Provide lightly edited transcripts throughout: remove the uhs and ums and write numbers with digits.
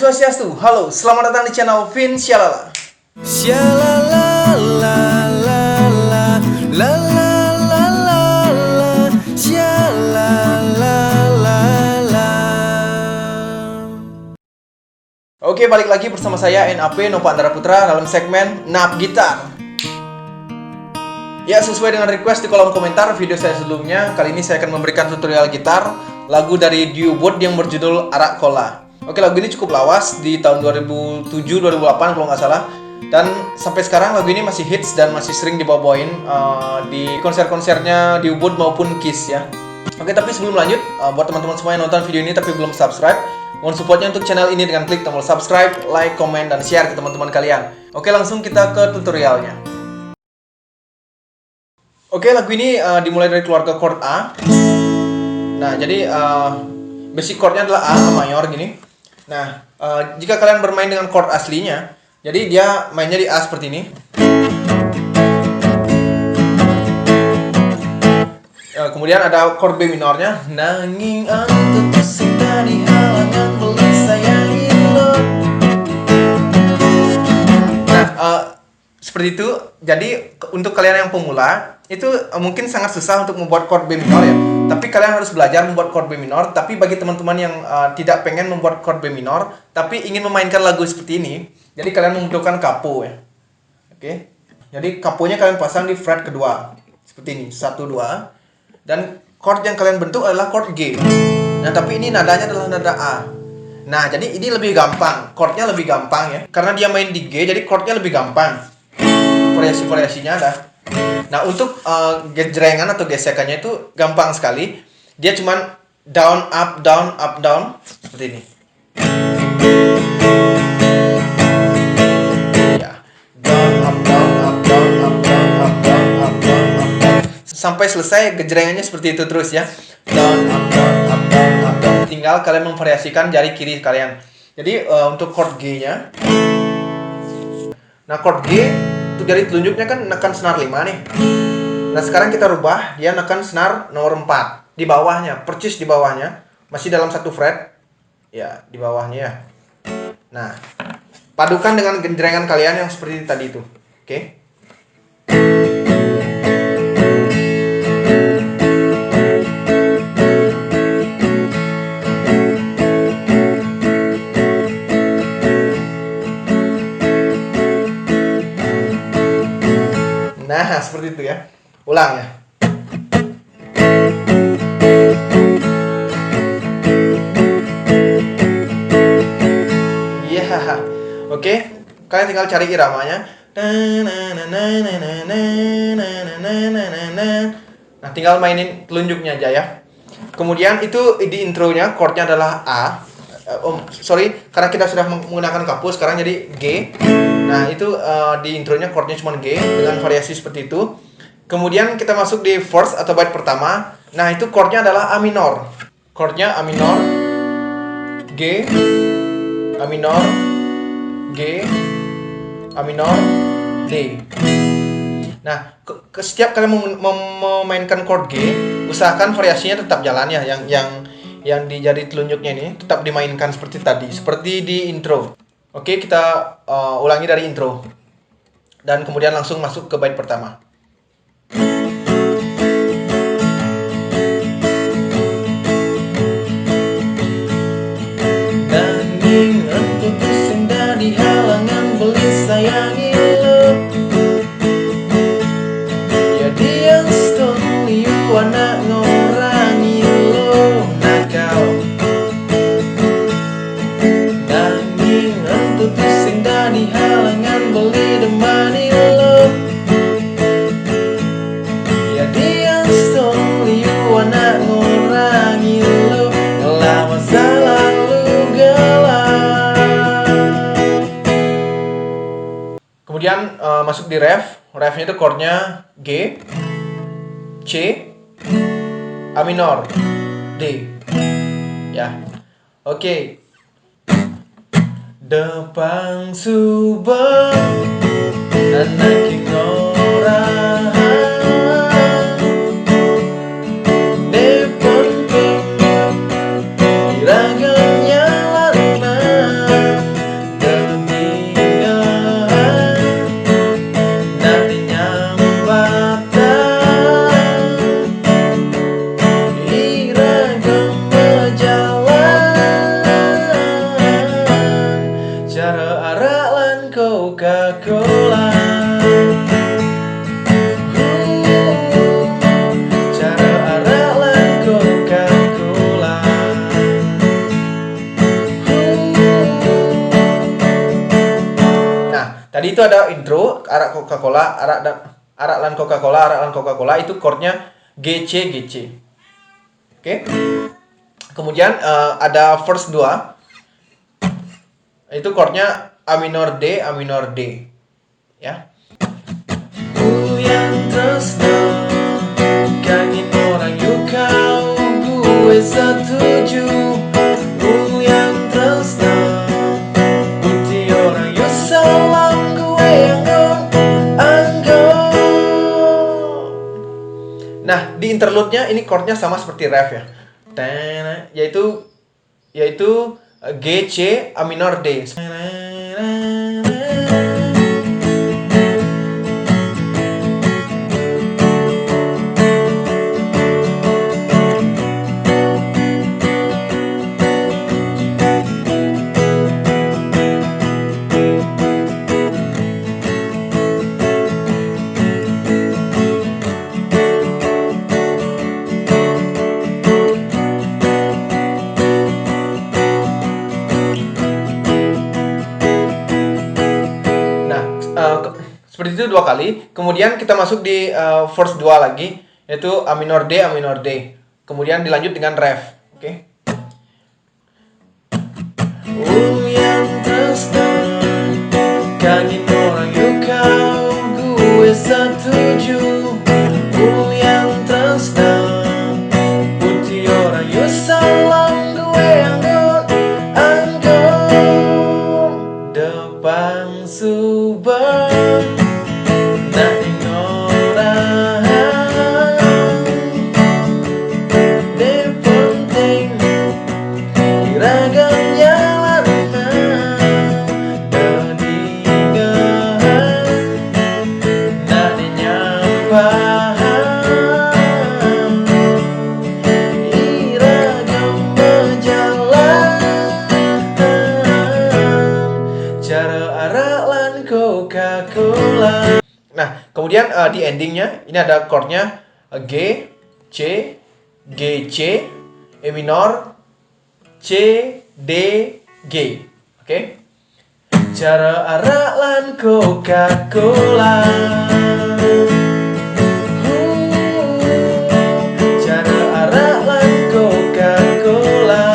Swastiastu, halo, selamat datang di channel Vin Syalala. Oke, balik lagi bersama saya NAP Nova Andara Putra dalam segmen Nap Gitar. Ya, sesuai dengan request di kolom komentar video saya sebelumnya, kali ini saya akan memberikan tutorial gitar lagu dari Dio Bot yang berjudul Arak Kola. Oke, lagu ini cukup lawas di tahun 2007-2008 kalau nggak salah. Dan sampai sekarang lagu ini masih hits dan masih sering dibawain di konser-konsernya Dio Bot maupun Kiss ya. Oke, tapi sebelum lanjut, buat teman-teman semua yang nonton video ini tapi belum subscribe, mohon supportnya untuk channel ini dengan klik tombol subscribe, like, komen, dan share ke teman-teman kalian. Oke, langsung kita ke tutorialnya. Oke, lagu ini dimulai dari keluarga chord A. Nah, jadi basic chordnya adalah A mayor gini. Nah, jika kalian bermain dengan chord aslinya, jadi dia mainnya di A seperti ini. Kemudian ada chord B minornya. Nanging aku tersinta di halangan beli sayangi lo. Nah, seperti itu. Jadi untuk kalian yang pemula, itu mungkin sangat susah untuk membuat chord B minor ya. Tapi kalian harus belajar membuat chord B minor. Tapi bagi teman-teman yang tidak pengen membuat chord B minor, tapi ingin memainkan lagu seperti ini, jadi kalian membutuhkan capo ya. Oke. Jadi caponya kalian pasang di fret kedua. Seperti ini, 1, 2. Dan chord yang kalian bentuk adalah chord G. Nah, tapi ini nadanya adalah nada A. Nah, jadi ini lebih gampang. Chordnya lebih gampang ya. Karena dia main di G, jadi chordnya lebih gampang. Variasi-variasinya ada. Nah, untuk gejrengan atau gesekannya itu gampang sekali. Dia cuman down, up, down, seperti ini. Ya, down, up, down, up, down, up, down, up, down, up, down, up, down. Sampai selesai gejrengannya seperti itu terus ya. Down, up, down, up, down, up, down. Tinggal kalian memvariasikan jari kiri kalian. Jadi untuk chord G-nya. Nah, chord G untuk jari telunjuknya kan nekan senar 5 nih. Nah, sekarang kita rubah, dia nekan senar nomor 4 di bawahnya, percis di bawahnya, masih dalam 1 fret. Ya, di bawahnya ya. Nah, padukan dengan gejrengan kalian yang seperti tadi itu. Oke. Nah, seperti itu ya. Ulang ya. Iya. Oke. Kalian tinggal cari iramanya. Nah, tinggal mainin telunjuknya aja ya. Kemudian itu di intronya chordnya adalah A. Karena kita sudah menggunakan capo sekarang jadi G. Nah, itu di intronya chordnya cuma G dengan variasi seperti itu. Kemudian kita masuk di verse atau bait pertama. Nah, itu chordnya adalah A minor. Chordnya A minor, G, A minor, G, A minor, D. Nah, setiap kalian memainkan chord G, usahakan variasinya tetap jalan ya. Yang di jari telunjuknya ini tetap dimainkan seperti tadi, seperti di intro. Oke, kita ulangi dari intro. Dan kemudian langsung masuk ke bait pertama. Nanging aku tersinda di halangan beli sayangi lo. Ya dia stoli anak ngorangi lo nakal. Nanging aku tersinda di halangan beli demani lo. Ya dia stoli anak ngorangi lo. Ngelah masa lalu gelap. Kemudian masuk di ref. Refnya itu chordnya G, C, A minor, D. Ya. Oke. Depang subang anak orang Depon iraganya larna Coca-Cola. Cara aralan Coca-Cola. Nah, tadi itu ada intro, arak Coca-Cola, arak Coca-Cola itu chordnya G, C, G, C. Oke. Kemudian ada verse 2. Itu chordnya A minor D, A minor D. Ya. Ku yang tresno kangen orang yuk kau gue setuju. Ku yang tresno putih orang yuk salam gue anggo. Nah, di interlude-nya ini chordnya sama seperti ref ya. Yaitu G, C, A minor D. Seperti itu 2 kali. Kemudian kita masuk di verse 2 lagi, yaitu A minor D, A minor D. Kemudian dilanjut dengan ref. Oke. Yang tresno kangen orang yuk kau gue setuju. Yang tresno putih orang yuk salam gue anggo depan subah. Coca-Cola. Nah, kemudian di endingnya ini ada chordnya G, C, G, C, E minor, C, D, G. Oke? Cara aralan Coca-Cola. Cara aralan Coca-Cola.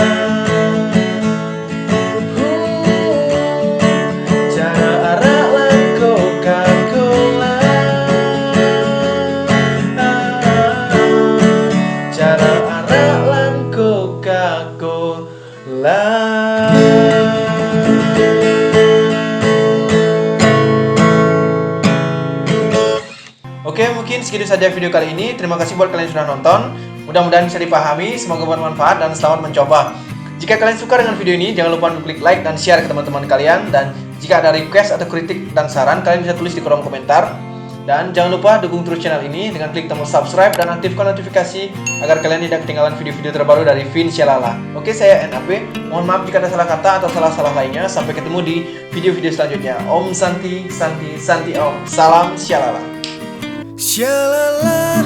Oke, mungkin segitu saja video kali ini. Terima kasih buat kalian yang sudah nonton. Mudah-mudahan bisa dipahami, semoga bermanfaat dan selamat mencoba. Jika kalian suka dengan video ini, jangan lupa untuk klik like dan share ke teman-teman kalian. Dan jika ada request atau kritik dan saran, kalian bisa tulis di kolom komentar. Dan jangan lupa dukung terus channel ini dengan klik tombol subscribe dan aktifkan notifikasi agar kalian tidak ketinggalan video-video terbaru dari Vinshalala. Oke, saya NAP. Mohon maaf jika ada salah kata atau salah-salah lainnya. Sampai ketemu di video-video selanjutnya. Om Santi, Santi, Santi Om. Salam Shalala. Shalala.